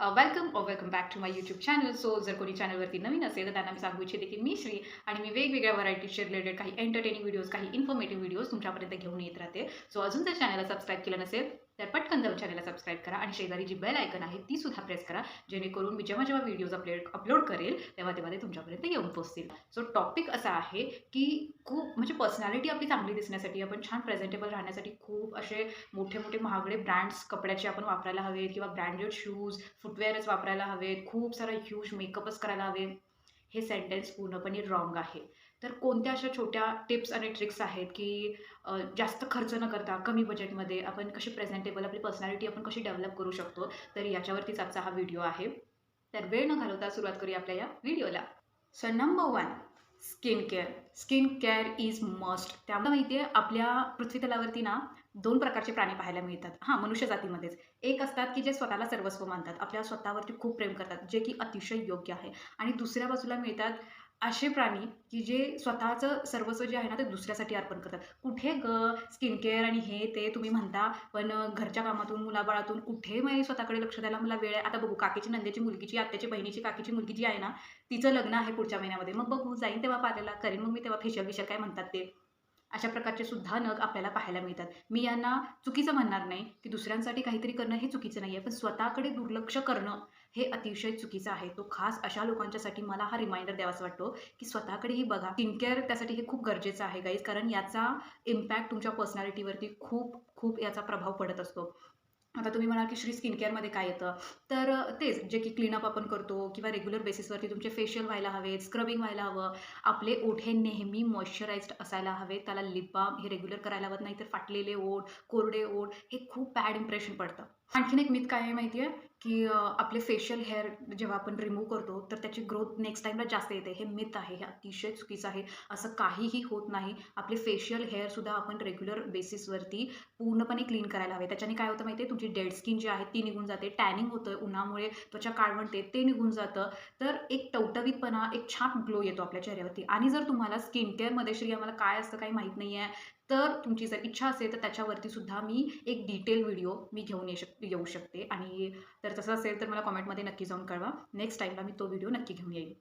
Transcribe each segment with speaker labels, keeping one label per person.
Speaker 1: Welcome back to my YouTube channel. So जर कोणी चॅनलवरती नवीन असेल तर त्यांना मी सांगू इच्छिते की मी श्री आणि मी वेगवेगळ्या व्हरायटीजचे रिलेटेड काही एंटरटेनिंग व्हिडिओज, काही इन्फॉर्मेटिव्ह व्हिडिओज तुमच्यापर्यंत घेऊन येत राहते. सो अजून जर चॅनलला सबस्क्राईब केलं नसेल तर पटकन जाऊन चॅनलला सबस्क्राईब करा आणि शेजारी जी बेल आयकन आहे ती सुद्धा प्रेस करा, जेणेकरून मी जेव्हा जेव्हा व्हिडिओज अपलोड करेल तेव्हा ते तुमच्यापर्यंत येऊन पोहोचतील. सो टॉपिक असा आहे की खूप म्हणजे पर्सनॅलिटी आपली चांगली दिसण्यासाठी, आपण छान प्रेझेंटेबल राहण्यासाठी खूप असे मोठे मोठे महागडे ब्रँड्स कपड्याचे आपण वापरायला हवेत किंवा ब्रँडेड शूज फुटवेअरच वापरायला हवेत, खूप सारा ह्यूज मेकअपच करायला हवे. हे सेंटेन्स पूर्णपणे रॉंग आहे. तर कोणत्या अशा छोट्या टिप्स आणि ट्रिक्स आहेत की जास्त खर्च न करता कमी बजेटमध्ये आपण कशी प्रेझेंटेबल आपली पर्सनॅलिटी आपण कशी डेव्हलप करू शकतो, तर याच्यावरतीच आजचा हा व्हिडिओ आहे. तर वेळ न घालवता सुरुवात करूया आपल्या या व्हिडिओला. So number 1, skin care. Skin care is must. त्यामुळे माहिती आहे, आपल्या पृथ्वीतलावरती ना 2 प्रकारचे प्राणी पाहायला मिळतात. हां, मनुष्य जातीमध्येच. एक असतात की जे स्वतःला सर्वस्व मानतात, आपल्या स्वतःवरती खूप प्रेम करतात, जे की अतिशय योग्य आहे. आणि दुसऱ्या बाजूला मिळतात असे प्राणी की जे स्वतःचं सर्वस्व जे आहे ना ते दुसऱ्यासाठी अर्पण करतात. कुठे गं स्किन केअर आणि हे ते तुम्ही म्हणता, पण घरच्या कामातून, मुलाबाळातून कुठे मी स्वतःकडे लक्ष द्यायला मला वेळ आहे. आता बघू, काकीची, नंदेची मुलगीची, आत्याची बहिणीची, काकीची मुलगी जी आहे ना, तिचं लग्न आहे पुढच्या महिन्यामध्ये. मग बघू, जाईन तेव्हा पार्लरला, करीन मग मी तेव्हा फेशियल काय म्हणतात ते. अशा प्रकारचे सुद्धा नग आपल्याला पाहायला मिळतात. मी यांना चुकीचं म्हणणार नाही, की दुसऱ्यांसाठी काहीतरी करणं हे चुकीचं नाहीये. पण स्वतःकडे दुर्लक्ष करणं हे अतिशय चुकीचं आहे. तो खास अशा लोकांच्यासाठी मला हा रिमाइंडर द्यावासा वाटतो, की स्वतःकडेही बघा. स्किन केअर त्यासाठी हे खूप गरजेचं आहे गाईज, कारण याचा इम्पॅक्ट तुमच्या पर्सनॅलिटीवरती खूप खूप याचा प्रभाव पडत असतो. आता तुम्ही म्हणाल की श्री स्किन केअरमध्ये काय येतं? तर तेच जे की क्लीनअप आपण करतो किंवा रेग्युलर बेसिसवरती तुमचे फेशियल व्हायला हवेत, स्क्रबिंग व्हायला हवं. आपले ओठ हे नेहमी मॉइश्चराइज्ड असायला हवेत. त्याला लिप बाल्म हे रेग्युलर करायला हवं, नाहीतर फाटलेले ओठ, कोरडे ओठ हे खूप बॅड इम्प्रेशन पडतं. आणखीन एक मिथ काय आहे माहिती आहे, की आपले फेशियल हेअर जेव्हा आपण रिमूव्ह करतो, तर त्याची ग्रोथ नेक्स्ट टाईमला जास्त येते. हे मिथ आहे. हे अतिशय चुकीचं आहे. असं काहीही होत नाही. आपले फेशियल हेअरसुद्धा आपण रेग्युलर बेसिसवरती पूर्णपणे क्लीन करायला हवे. त्याच्याने काय होतं माहिती आहे, तुमची डेड स्किन जी आहे ती निघून जाते. टॅनिंग होतं उन्हामुळे, त्वचा काळवंटे ते निघून जातं. तर एक टवटवीतपणा, एक छान ग्लो येतो आपल्या चेहऱ्यावरती. आणि जर तुम्हाला स्किन केअरमध्ये श्री आम्हाला काय असतं काही माहीत नाही आहे, तर तुमची जर इच्छा असेल तर त्याच्यावरती सुद्धा मी एक डिटेल व्हिडिओ मी घेऊन येऊ शकते. आणि तर तसं असेल तर मला कॉमेंटमध्ये नक्की जाऊन कळवा. नेक्स्ट टाईमला मी तो व्हिडिओ नक्की घेऊन येईल.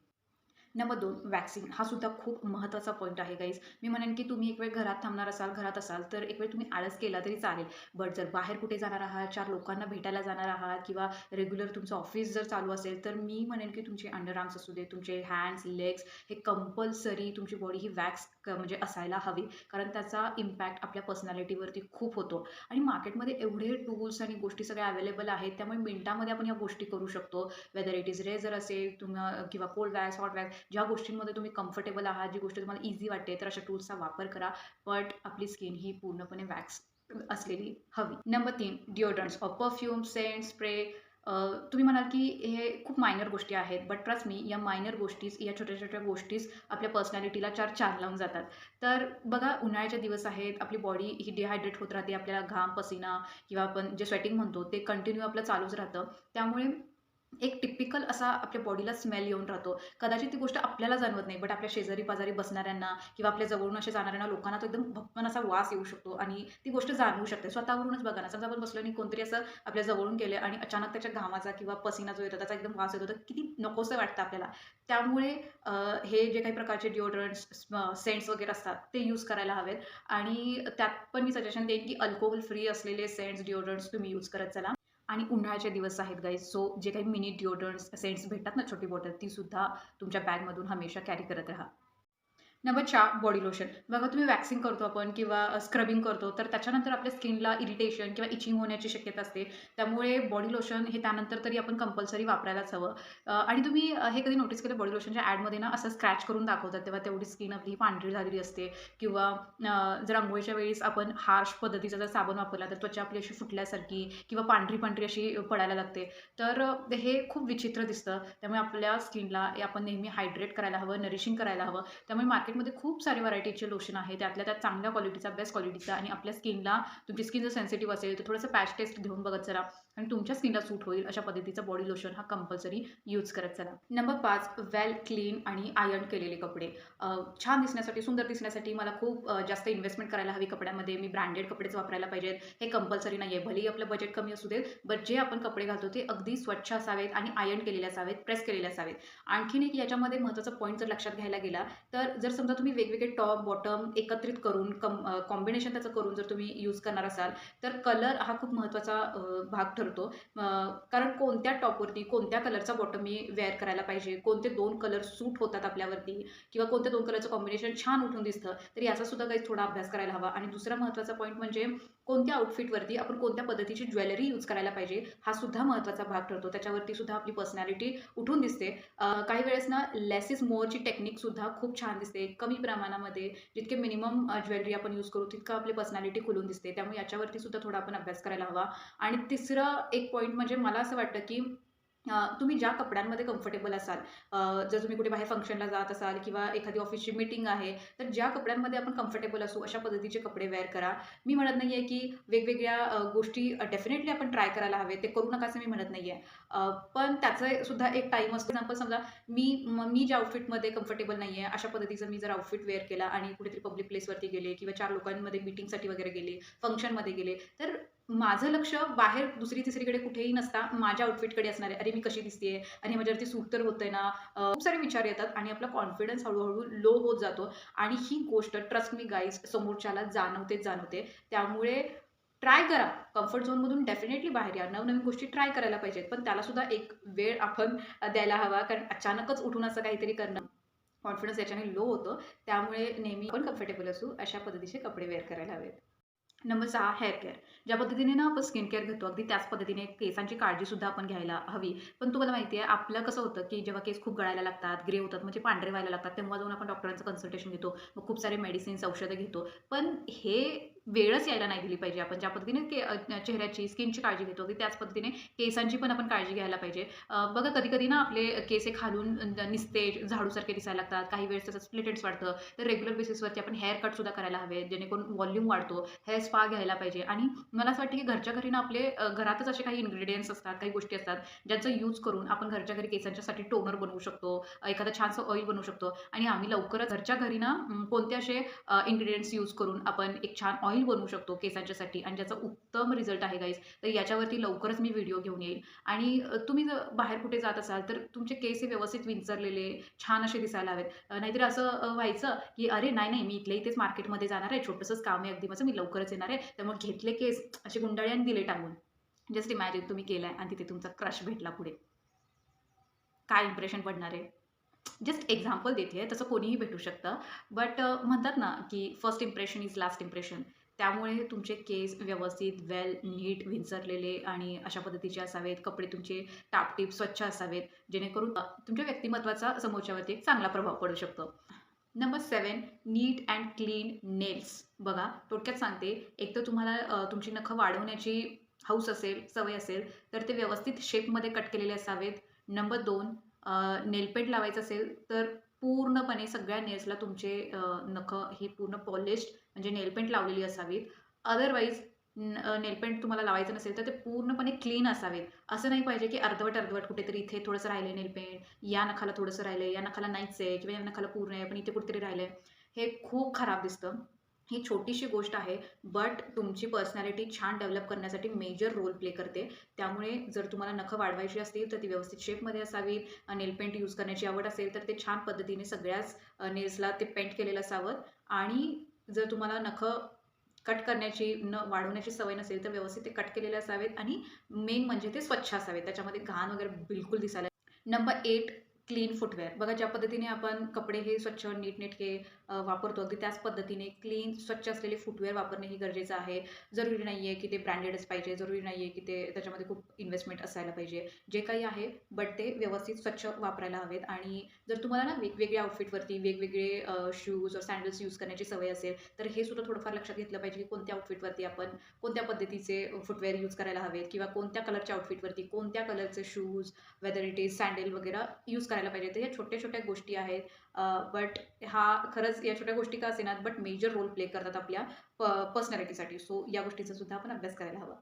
Speaker 1: Number 2, waxing. हा सुद्धा खूप महत्त्वाचा पॉईंट आहे गाईज. मी म्हणेन की तुम्ही एक वेळ घरात थांबणार असाल, घरात असाल, तर एक वेळ तुम्ही आळस केला तरी चालेल. बट जर बाहेर कुठे जाणार आहात, 4 लोकांना भेटायला जाणार आहात किंवा रेग्युलर तुमचं ऑफिस जर चालू असेल, तर मी म्हणेन की तुमचे अंडरआर्म्स असू दे, तुमचे हँड्स, लेग्स हे कंपल्सरी तुमची बॉडी ही वॅक्स म्हणजे असायला हवी. कारण त्याचा इम्पॅक्ट आपल्या पर्सनॅलिटीवरती खूप होतो. आणि मार्केटमध्ये एवढे टूल्स आणि गोष्टी सगळ्या अवेलेबल आहेत, त्यामुळे मिनिटामध्ये आपण या गोष्टी करू शकतो. वेदर इट इज रेझर असेल किंवा कोल्ड वॅक्स, हॉट वॅक्स, ज्या गोष्टींमध्ये तुम्ही कम्फर्टेबल आहात, जी गोष्ट तुम्हाला इझी वाटते, तर अशा टूल्सचा वापर करा. बट आपली स्किन ही पूर्णपणे वॅक्स असलेली हवी. Number 3, deodorants or perfume, scent, spray. तुम्ही म्हणाल की हे खूप मायनर गोष्टी आहेत, बट ट्रस्ट मी, या मायनर गोष्टीच, या छोट्या छोट्या गोष्टीच आपल्या पर्सनॅलिटीला 4 चार लावून जातात. तर बघा, उन्हाळ्याचे दिवस आहेत, आपली बॉडी ही डिहायड्रेट होत राहते, आपल्याला घाम, पसिना किंवा आपण जे स्वेटिंग म्हणतो ते कंटिन्यू आपलं चालूच राहतं. त्यामुळे एक टिपिकल असा आपल्या बॉडीला स्मेल येऊन राहतो. कदाचित ती गोष्ट आपल्याला जाणवत नाही, बट आपल्या शेजारी-पाजारी बसणाऱ्यांना किंवा आपल्या जवळून असे जाणाऱ्यांना लोकांना तो एकदम भपकन असा वास येऊ शकतो आणि ती गोष्ट जाणवू शकते. स्वतःवरूनच बघा ना, समजा आपण बसलो आणि कोणतरी असं आपल्या जवळून गेलं आणि अचानक त्याच्या घामाचा किंवा पसीना जो येतो त्याचा एकदम वास येतो, तर किती नकोसं वाटतं आपल्याला. त्यामुळे हे जे काही प्रकारचे डिओड्रंट्स, सेंट्स वगैरे असतात ते यूज करायला हवेत. आणि त्यात पण मी सजेशन देईन की अल्कोहोल फ्री असलेले सेंट्स, डिओड्रंट्स तुम्ही यूज करत चला. आणि उन्हाळ्याचे दिवस आहेत गाईज, सो जे काही मिनी डिओड्रंट्स, सेंट्स भेटतात ना छोटी बॉटल, ती सुद्धा तुमच्या बॅगमधून हमेशा कॅरी करत राहा. Number 4, body lotion. बघा, तुम्ही वॅक्सिंग करतो आपण किंवा स्क्रबिंग करतो, तर त्याच्यानंतर आपल्या स्किनला इरिटेशन किंवा इचिंग होण्याची शक्यता असते. त्यामुळे बॉडी लोशन हे त्यानंतर तरी आपण कंपल्सरी वापरायलाच हवं. आणि तुम्ही हे कधी नोटीस केलं, बॉडी लोशनच्या ॲडमध्ये ना असं स्क्रॅच करून दाखवतात, तेव्हा तेवढी स्किन आपली पांढरी झालेली असते. किंवा जर अंघोळीच्या वेळेस आपण हार्श पद्धतीचा जर साबण वापरला, तर त्वचा आपली अशी फुटल्यासारखी किंवा पांढरी-पांढरी अशी पडायला लागते. तर हे खूप विचित्र दिसतं. त्यामुळे आपल्या स्किनला आपण नेहमी हायड्रेट करायला हवं, नरिशिंग करायला हवं. त्यामुळे मार्केट मार्केटमध्ये खूप सारे व्हरायटीचे लोशन आहे. त्यातल्या त्यात चांगल्या क्वालिटीचा, बेस्ट क्वालिटीचा आणि आपल्या स्किनला तुमची स्किन जर सेन्सिटिव्ह असेल, तर थोडंसं पॅच टेस्ट घेऊन बघत चला आणि तुमच्या स्किनला सूट होईल अशा पद्धतीचा बॉडी लोशन हा कंपल्सरी यूज करत चला. नंबर 5 वेल क्लीन आणि आयर्न केलेले कपडे. छान दिसण्यासाठी, सुंदर दिसण्यासाठी मला खूप जास्त इन्व्हेस्टमेंट करायला हवी कपड्यामध्ये. मी ब्रँडेड कपडेच वापरायला पाहिजेत. हे कंपल्सरी नाहीये. भलेही आपलं बजेट कमी असू देत, बट जे आपण कपडे घालतो ते अगदी स्वच्छ असावेत आणि आयर्न केलेले असावेत, प्रेस केलेले असावेत. आणखीन एक याच्यामध्ये महत्त्वाचा पॉईंट जर लक्षात घ्यायला गेला, तर जर समजा तुम्ही वेगवेगळे टॉप, बॉटम एकत्रित करून कॉम्बिनेशन त्याचं करून जर तुम्ही यूज करणार असाल, तर कलर हा खूप महत्त्वाचा भाग ठरतो. कारण कोणत्या टॉपवरती कोणत्या कलरचा बॉटम मी वेअर करायला पाहिजे, कोणते 2 कलर सूट होतात आपल्यावरती किंवा कोणत्या 2 कलरचं कॉम्बिनेशन छान उठून दिसतं, तर याचा सुद्धा काही थोडा अभ्यास करायला हवा. आणि दुसरा महत्त्वाचा पॉईंट म्हणजे कोणत्या आउटफिटवरती आपण कोणत्या पद्धतीची ज्वेलरी यूज करायला पाहिजे, हा सुद्धा महत्त्वाचा भाग ठरतो. त्याच्यावरती सुद्धा आपली पर्सनॅलिटी उठून दिसते. काही वेळेस ना लेस इज मोअरची टेक्निक सुद्धा खूप छान दिसते. कमी प्रमाणामध्ये जितके मिनिमम ज्वेलरी आपण यूज करू, तितकं आपली पर्सनॅलिटी खुलून दिसते. त्यामुळे याच्यावरती सुद्धा थोडा आपण अभ्यास करायला हवा. आणि तिसरं एक पॉईंट म्हणजे मला असं वाटतं, की तुम्ही ज्या कपड्यांमध्ये कम्फर्टेबल असाल, जर तुम्ही कुठे बाहेर फंक्शनला जात असाल किंवा एखादी ऑफिसची मीटिंग आहे, तर ज्या कपड्यांमध्ये आपण कम्फर्टेबल असू अशा पद्धतीचे कपडे वेअर करा. मी म्हणत नाहीये, की वेगवेगळ्या गोष्टी डेफिनेटली आपण ट्राय करायला हवे. ते करू नका असं मी म्हणत नाहीये. पण त्याचं सुद्धा एक टाईम असतो. एक्झाम्पल समजा मी ज्या आउटफिटमध्ये कम्फर्टेबल नाहीये, अशा पद्धतीचं मी जर आउटफिट वेअर केला आणि कुठेतरी पब्लिक प्लेसवरती गेले किंवा 4 लोकांमध्ये मीटिंगसाठी वगैरे गेले, फंक्शनमध्ये गेले, तर माझं लक्ष बाहेर दुसरी-तिसरीकडे कुठेही नसता माझ्या आउटफिटकडे असणार आहे. अरे, मी कशी दिसतेय आणि माझ्यावरती सूट तर होतंय ना? खूप सारे विचार येतात आणि आपला कॉन्फिडन्स हळू-हळू लो होत जातो आणि ही गोष्ट ट्रस्ट मी गाईज समोरच्याला जाणवतेच जाणवते. त्यामुळे ट्राय करा. कम्फर्ट झोनमधून डेफिनेटली बाहेर या. नवनवीन गोष्टी ट्राय करायला पाहिजेत. पण त्याला सुद्धा एक वेळ आपण द्यायला हवा. कारण अचानकच उठून असं काहीतरी करणं, कॉन्फिडन्स याच्याने लो होतो. त्यामुळे नेहमी आपण कम्फर्टेबल असू अशा पद्धतीचे कपडे वेअर करायला हवेत. Number 6 hair care. ज्या पद्धतीने ना आपण स्किन केअर घेतो, अगदी त्याच पद्धतीने केसांची काळजीसुद्धा आपण घ्यायला हवी. पण तुम्हाला माहिती आहे, आपलं कसं होतं, की जेव्हा केस खूप गळायला लागतात, ग्रे होतात, म्हणजे पांढरे व्हायला लागतात, तेव्हा जाऊन आपण डॉक्टरांचं कन्सल्टेशन घेतो. मग खूप सारे मेडिसिन्स, औषधं घेतो. पण हे वेळच यायला नाही दिली पाहिजे. आपण ज्या पद्धतीने चेहऱ्याची, स्किनची काळजी घेतो, अगदी त्याच पद्धतीने केसांची पण आपण काळजी घ्यायला पाहिजे. बघा कधी-कधी ना आपले केस हे खालून निसते, झाडूसारखे दिसायला लागतात. काही वेळेस त्याचं स्प्लिट एंड्स वाढतं. तर रेग्युलर बेसिसवरती आपण हेअर कटसुद्धा करायला हवे, जेणेकरून व्हॉल्यूम वाढतो. हेअर स्पा घ्यायला पाहिजे. आणि मला असं वाटतं, की घरच्या घरी ना आपले घरातच असे काही इन्ग्रीडियंट्स असतात, काही गोष्टी असतात, ज्यांचा यूज करून आपण घरच्या घरी केसांच्यासाठी टोनर बनवू शकतो, एखादं छानसं ऑइल बनवू शकतो. आणि आम्ही लवकरच घरच्या घरी ना कोणते असे इन्ग्रीडियंट्स यूज करून आपण एक छान ऑइल बनवू शकतो केसांच्यासाठी आणि ज्याचा उत्तम रिझल्ट आहे गाईज. तर याच्यावरती लवकरच मी व्हिडिओ घेऊन येईल. आणि तुम्ही जर बाहेर कुठे जात असाल, तर तुमचे केस हे व्यवस्थित विंचरलेले, छान असे दिसायला हवेत. नाहीतर असं व्हायचं, की "अरे नाही, मी इथल्या इथेच मार्केटमध्ये जाणार आहे, छोटंसंच काम आहे अगदी माझं, मी लवकरच येणार आहे." त्यामुळे घेतले केस असे गुंडाळी आणि दिले टांगून. जस्ट इमॅजिन तुम्ही केलाय आणि तिथे तुमचा क्रश भेटला पुढे. काय इम्प्रेशन पडणार आहे? जस्ट एक्झाम्पल देतेय, तसं कोणीही भेटू शकतं. बट म्हणतात ना, की first impression is last impression. त्यामुळे तुमचे केस व्यवस्थित, वेल, नीट, विंचरलेले आणि अशा पद्धतीचे असावेत. कपडे तुमचे टापटीप, स्वच्छ असावेत, जेणेकरून तुमच्या व्यक्तिमत्त्वाचा समोरच्यावरती एक चांगला प्रभाव पडू शकतो. Number 7 neat and clean nails. बघा, थोडक्यात सांगते, एक तर तुम्हाला तुमची नखं वाढवण्याची हौस असेल, सवय असेल, तर ते व्यवस्थित शेपमध्ये कट केलेले असावेत. नंबर 2 नेलपेंट लावायचं असेल, तर पूर्णपणे सगळ्या नेल्सला तुमचे नखं ही पूर्ण पॉलिश्ड म्हणजे नेलपेंट लावलेली असावीत. अदरवाईज नेलपेंट तुम्हाला लावायचं नसेल, तर ते पूर्णपणे क्लीन असावेत. असं नाही पाहिजे, की अर्धवट-अर्धवट कुठेतरी इथे थोडंसं राहिलंय नेलपेंट, या नखाला थोडंसं राहिलंय, या नखाला नाहीच आहे किंवा या नखाला पूर्ण आहे, पण इथे कुठेतरी राहिलंय. हे खूप खराब दिसतं. ही छोटीशी गोष्ट आहे, बट तुमची पर्सनॅलिटी छान डेव्हलप करण्यासाठी मेजर रोल प्ले करते. त्यामुळे जर तुम्हाला नखं वाढवायची असतील, तर ती व्यवस्थित शेपमध्ये असावीत. नेल पेंट यूज करण्याची आवड असेल, तर ते छान पद्धतीने सगळ्याच नेल्सला ते पेंट केलेलं असावं. आणि जर तुम्हाला नखं कट करण्याची, वाढवण्याची सवय नसेल, तर व्यवस्थित ते कट केलेले असावेत आणि मेन म्हणजे ते स्वच्छ असावेत. त्याच्यामध्ये घाण वगैरे बिलकुल दिसायला. Number 8 clean footwear. बघा, ज्या पद्धतीने आपण कपडे हे स्वच्छ नीटनेटके वापरतो, अगदी त्याच पद्धतीने क्लीन स्वच्छ असलेले फुटवेअर वापरणे हे गरजेचं आहे. जरुरी नाही आहे, की ते ब्रँडेडच पाहिजे. जरुरी नाही आहे, की ते त्याच्यामध्ये खूप इन्व्हेस्टमेंट असायला पाहिजे. जे काही आहे, बट ते व्यवस्थित स्वच्छ वापरायला हवेत. आणि जर तुम्हाला ना वेगवेगळ्या आउटफिटवरती वेगवेगळे शूज और सँडल्स यूज करण्याची सवय असेल, तर हे सुद्धा थोडंफार लक्षात घेतलं पाहिजे, की कोणत्या आउटफिटवरती आपण कोणत्या पद्धतीचे फुटवेअर यूज करायला हवेत किंवा कोणत्या कलरच्या आउटफिटवरती कोणत्या कलरचे shoes, whether it is sandal वगैरे यूज करायला पाहिजे. तर ह्या छोट्या-छोट्या गोष्टी आहेत. बट हा खरंच या छोट्या गोष्टी का असेनात बट मेजर रोल प्ले करतात आपल्या पर्सनॅलिटीसाठी. सो या गोष्टीचा सुद्धा आपण अभ्यास करायला हवा.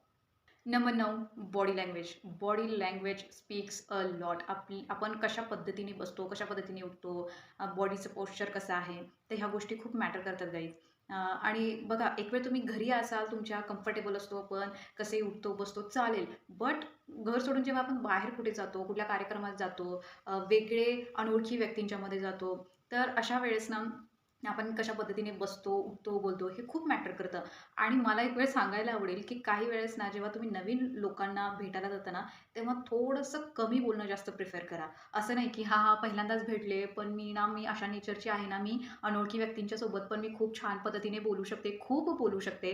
Speaker 1: Number 9 body language. Body language speaks a lot. आपण कशा पद्धतीने बसतो, कशा पद्धतीने उठतो, बॉडीचं पोश्चर कसं आहे, तर ह्या गोष्टी खूप मॅटर करतात गाईज. आणि बघा एक वेळ तुम्ही घरी असाल, तुमच्या कम्फर्टेबल असतो आपण, कसे उठतो, बसतो चालेल. बट घर सोडून जेव्हा आपण बाहेर कुठे जातो, कुठल्या कार्यक्रमात जातो, वेगळे अनोळखी व्यक्तींच्यामध्ये जातो, तर अशा वेळेस ना आपण कशा पद्धतीने बसतो, उठतो, बोलतो हे खूप मॅटर करतं. आणि मला एक वेळ सांगायला आवडेल, की काही वेळेस ना जेव्हा तुम्ही नवीन लोकांना भेटायला जाता ना, तेव्हा थोडंसं कमी बोलणं जास्त प्रिफर करा. असं नाही, की हां, हां, पहिल्यांदाच भेटले, पण मी अशा नेचरची आहे ना, मी अनोळखी व्यक्तींच्या सोबत पण मी खूप छान पद्धतीने बोलू शकते, खूप बोलू शकते.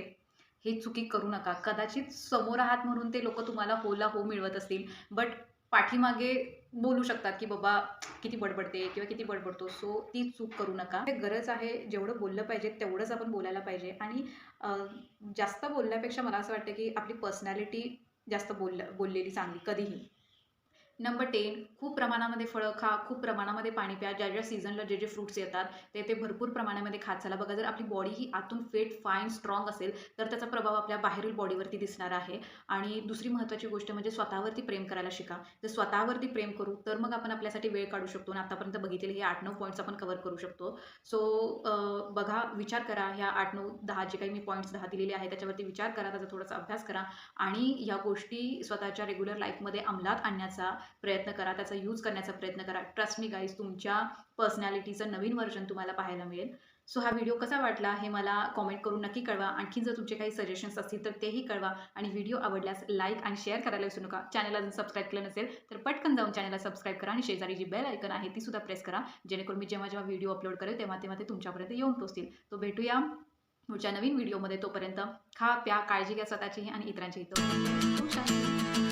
Speaker 1: ही चुकी करू नका. कदाचित समोर आहात म्हणून ते लोकं तुम्हाला होला हो मिळवत असतील, बट पाठीमागे बोलू शकतात, की बाबा किती बडबडते किंवा किती बडबडतो. सो ती चूक करू नका. ते गरज आहे जेवढं बोललं पाहिजे तेवढंच आपण बोलायला पाहिजे आणि अ, जास्त बोलण्यापेक्षा मला असं वाटतं, की आपली पर्सनॅलिटी जास्त बोललेली चांगली कधीही. नंबर 10 खूप प्रमाणामध्ये फळं खा, खूप प्रमाणामध्ये पाणी प्या. ज्या सीझनला जे फ्रुट्स येतात, ते भरपूर प्रमाणामध्ये खात चला. बघा, जर आपली बॉडी ही आतून फिट, फाईन, स्ट्राँग असेल, तर त्याचा प्रभाव आपल्या बाहेरील बॉडीवरती दिसणार आहे. आणि दुसरी महत्त्वाची गोष्ट म्हणजे स्वतःवरती प्रेम करायला शिका. जर स्वतःवरती प्रेम करू, तर मग आपण आपल्यासाठी वेळ काढू शकतो आणि आतापर्यंत बघितलेले हे 8-9 पॉइंट्स आपण कव्हर करू शकतो. सो बघा, विचार करा ह्या 8, 9, 10 जे काही मी पॉइंट्स 10 दिलेले आहेत, त्याच्यावरती विचार करा, त्याचा थोडासा अभ्यास करा आणि या गोष्टी स्वतःच्या रेग्युलर लाईफमध्ये अंमलात आणण्याचा प्रयत्न करा, त्याचा यूज करण्याचा प्रयत्न करा. ट्रस्ट मी गाईज, तुमच्या पर्सनॅलिटीचं नवीन व्हर्जन तुम्हाला पाहायला मिळेल. सो हा व्हिडिओ कसा वाटला हे मला कॉमेंट करून नक्की कळवा. आणखीन जर तुमचे काही सजेशन्स असतील तर तेही कळवा आणि व्हिडिओ आवडल्यास लाईक आणि शेअर करायला विसरू नका. चॅनल अजून सबस्क्राईब केलं नसेल तर पटकन जाऊन चॅनलला सबस्क्राईब करा आणि शेजारी जी बेल आयकन आहे ती सुद्धा प्रेस करा, जेणेकरून मी जेव्हा व्हिडिओ अपलोड करेल तेव्हा ते तुमच्यापर्यंत येऊन पोहोचतील. तो भेटूया पुढच्या नवीन व्हिडिओमध्ये. तोपर्यंत खा, प्या, काळजी घ्या स्वतःचीही आणि इतरांचीही. तोपर्यंत खूप